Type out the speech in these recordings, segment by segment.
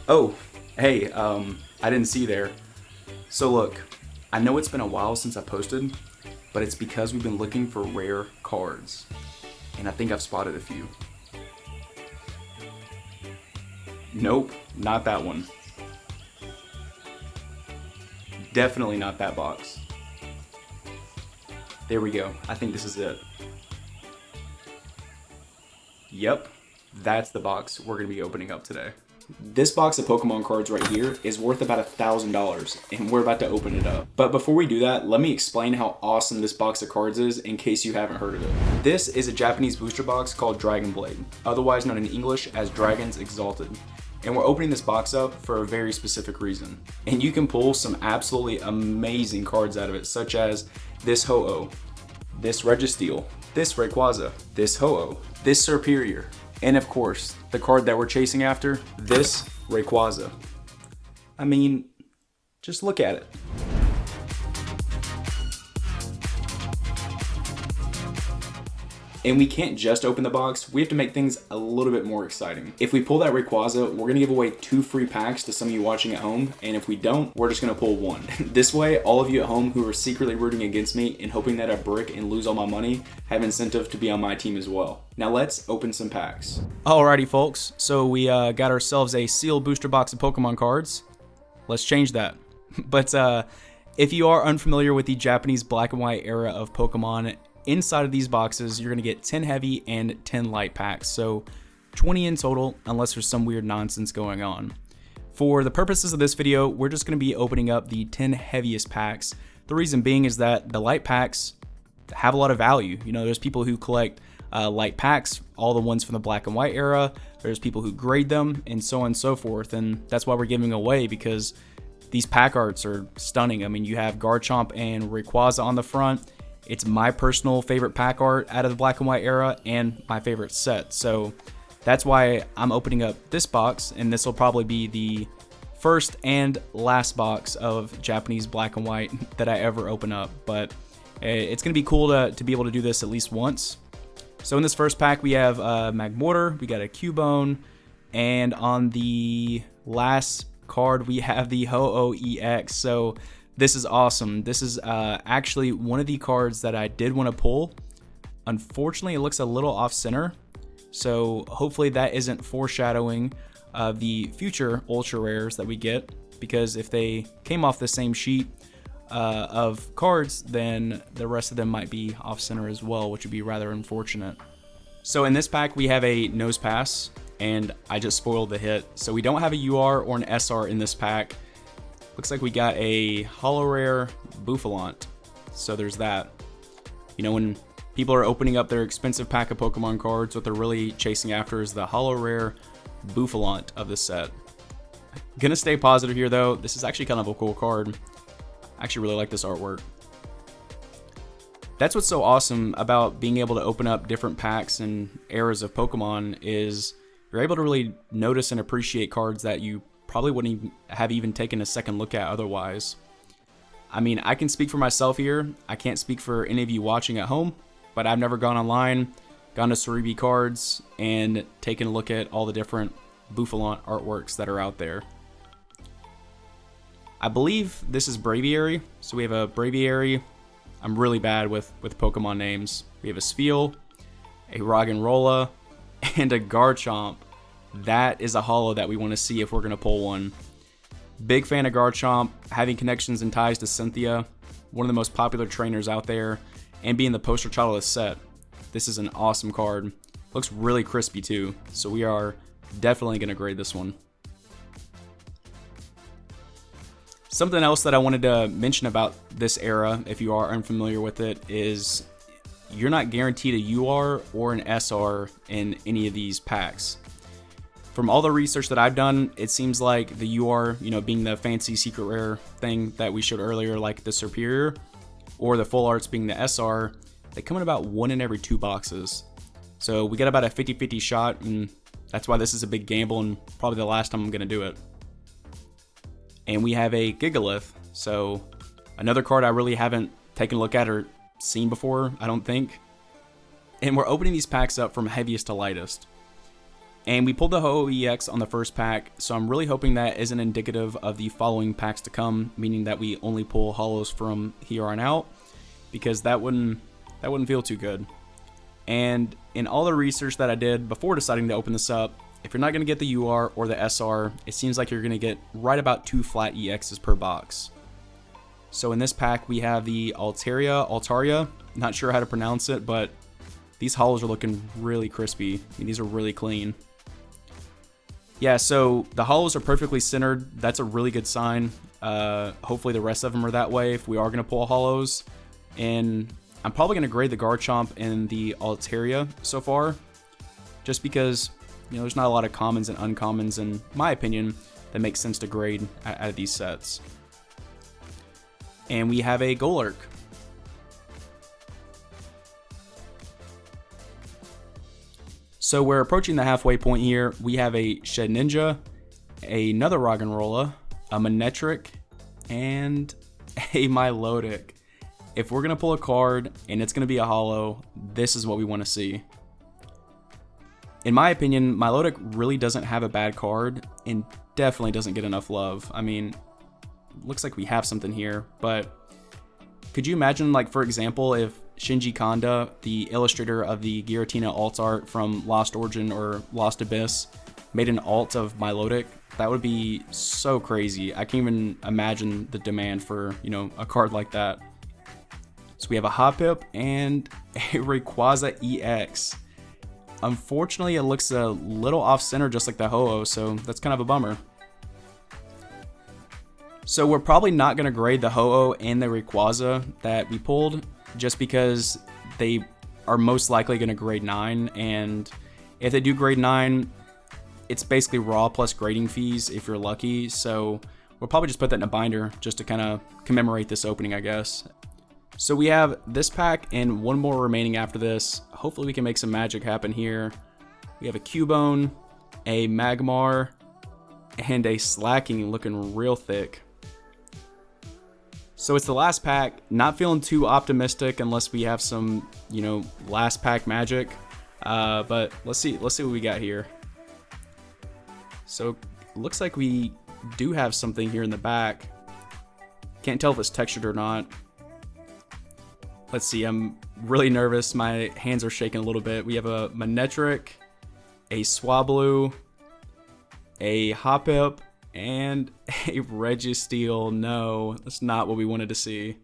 Oh, hey, I didn't see you there. So look, I know it's been a while since I posted, but it's because we've been looking for rare cards. And I think I've spotted a few. Nope, not that one. Definitely not that box. There we go. I think this is it. Yep, that's the box we're going to be opening up today. This box of Pokemon cards right here is worth about $1,000, and we're about to open it up. But before we do that, let me explain how awesome this box of cards is in case you haven't heard of it. This is a Japanese booster box called Dragon Blade, otherwise known in English as Dragon's Exalted. And we're opening this box up for a very specific reason. And you can pull some absolutely amazing cards out of it, such as this Ho-Oh, this Registeel, this Rayquaza, this Ho-Oh, this Serperior, and of course, the card that we're chasing after, this Rayquaza. I mean, just look at it. And we can't just open the box, we have to make things a little bit more exciting. If we pull that Rayquaza, we're gonna give away 2 free packs to some of you watching at home, and if we don't, we're just gonna pull 1. This way, all of you at home who are secretly rooting against me and hoping that I brick and lose all my money have incentive to be on my team as well. Now let's open some packs. Alrighty folks, so we got ourselves a sealed booster box of Pokemon cards. Let's change that. But if you are unfamiliar with the Japanese black and white era of Pokemon, inside of these boxes, you're going to get 10 heavy and 10 light packs, so 20 in total, unless there's some weird nonsense going on. For the purposes of this video, we're just going to be opening up the 10 heaviest packs. The reason being is that the light packs have a lot of value. You know, there's people who collect light packs, all the ones from the black and white era. There's people who grade them, and so on and so forth, and that's why we're giving away, because these pack arts are stunning. I mean, you have Garchomp and Rayquaza on the front. It's my personal favorite pack art out of the black and white era and my favorite set. So that's why I'm opening up this box, and this will probably be the first and last box of Japanese black and white that I ever open up. But it's going to be cool to be able to do this at least once. So in this first pack, we have Magmortar, we got a Cubone, and on the last card, we have the Ho-Oh EX. So this is awesome. This is actually one of the cards that I did want to pull. Unfortunately, it looks a little off center, so hopefully that isn't foreshadowing of the future ultra rares that we get, because if they came off the same sheet of cards, then the rest of them might be off center as well, which would be rather unfortunate. So in this pack, we have a Nose Pass, and I just spoiled the hit. So we don't have a UR or an SR in this pack. Looks like we got a holo rare Bouffalant, so there's that. You know, when people are opening up their expensive pack of Pokemon cards, what they're really chasing after is the holo rare Bouffalant of the set. Gonna stay positive here though, this is actually kind of a cool card. I actually really like this artwork. That's what's so awesome about being able to open up different packs and eras of Pokemon, is you're able to really notice and appreciate cards that you probably wouldn't have even taken a second look at otherwise. I mean, I can speak for myself here. I can't speak for any of you watching at home, but I've never gone online, gone to Cerebi Cards, and taken a look at all the different Bouffalant artworks that are out there. I believe this is Braviary, so we have a Braviary. I'm really bad with Pokemon names. We have a Spheal, a Roggenrola, and a Garchomp. That is a holo that we want to see if we're going to pull one. Big fan of Garchomp, having connections and ties to Cynthia, one of the most popular trainers out there, and being the poster child of the set. This is an awesome card. Looks really crispy too, so we are definitely going to grade this one. Something else that I wanted to mention about this era, if you are unfamiliar with it, is you're not guaranteed a UR or an SR in any of these packs. From all the research that I've done, it seems like the UR, you know, being the fancy secret rare thing that we showed earlier, like the Serperior, or the full arts being the SR, they come in about 1 in every 2 boxes. So we got about a 50-50 shot, and that's why this is a big gamble and probably the last time I'm going to do it. And we have a Gigalith, so another card I really haven't taken a look at or seen before, I don't think. And we're opening these packs up from heaviest to lightest. And we pulled the Ho-Oh EX on the first pack, so I'm really hoping that isn't indicative of the following packs to come, meaning that we only pull holos from here on out, because that wouldn't feel too good. And in all the research that I did before deciding to open this up, if you're not going to get the UR or the SR, it seems like you're going to get right about 2 flat EXs per box. So in this pack, we have the Altaria, not sure how to pronounce it, but these holos are looking really crispy. I mean, these are really clean. Yeah, so the holos are perfectly centered. That's a really good sign. Hopefully the rest of them are that way if we are going to pull holos. And I'm probably going to grade the Garchomp and the Altaria so far, just because, you know, there's not a lot of commons and uncommons, in my opinion, that makes sense to grade out of these sets. And we have a Golurk. So we're approaching the halfway point here. We have a Shedinja, another Roggenrola, a Manectric, and a Milotic. If we're going to pull a card and it's going to be a holo, this is what we want to see. In my opinion, Milotic really doesn't have a bad card and definitely doesn't get enough love. I mean, looks like we have something here, but could you imagine, like, for example, if Shinji Kanda, the illustrator of the Giratina alt art from Lost Origin or Lost Abyss, made an alt of Milotic? That would be so crazy. I can't even imagine the demand for, you know, a card like that. So we have a Hoppip and a Rayquaza EX. Unfortunately, it looks a little off-center just like the Ho-Oh, so that's kind of a bummer. So we're probably not going to grade the Ho-Oh and the Rayquaza that we pulled, just because they are most likely going to grade 9, and if they do grade 9, it's basically raw plus grading fees if you're lucky, so we'll probably just put that in a binder just to kind of commemorate this opening, I guess. So we have this pack and one more remaining after this. Hopefully we can make some magic happen here. We have a Cubone, a Magmar, and a Slacking looking real thick. So it's the last pack. Not feeling too optimistic unless we have some, you know, last pack magic. But let's see what we got here. So looks like we do have something here in the back. Can't tell if it's textured or not. Let's see, I'm really nervous. My hands are shaking a little bit. We have a Manectric, a Swablu, a Hoppip, and a Registeel. No, that's not what we wanted to see.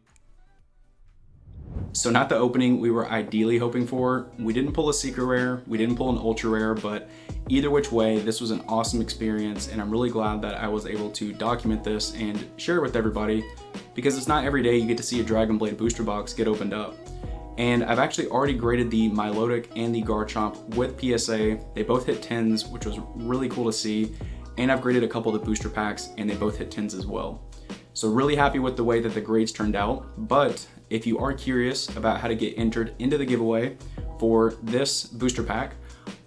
So not the opening we were ideally hoping for. We didn't pull a secret rare, we didn't pull an ultra rare, but either which way, this was an awesome experience, and I'm really glad that I was able to document this and share it with everybody, because it's not every day you get to see a Dragon Blade booster box get opened up. And I've actually already graded the Milotic and the Garchomp with PSA. They both hit 10s, which was really cool to see. And I've graded a couple of the booster packs and they both hit 10s as well. So really happy with the way that the grades turned out. But if you are curious about how to get entered into the giveaway for this booster pack,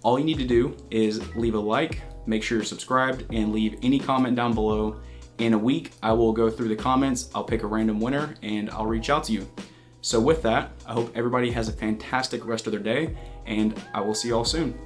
all you need to do is leave a like, make sure you're subscribed, and leave any comment down below. In a week, I will go through the comments, I'll pick a random winner, and I'll reach out to you. So with that, I hope everybody has a fantastic rest of their day, and I will see you all soon.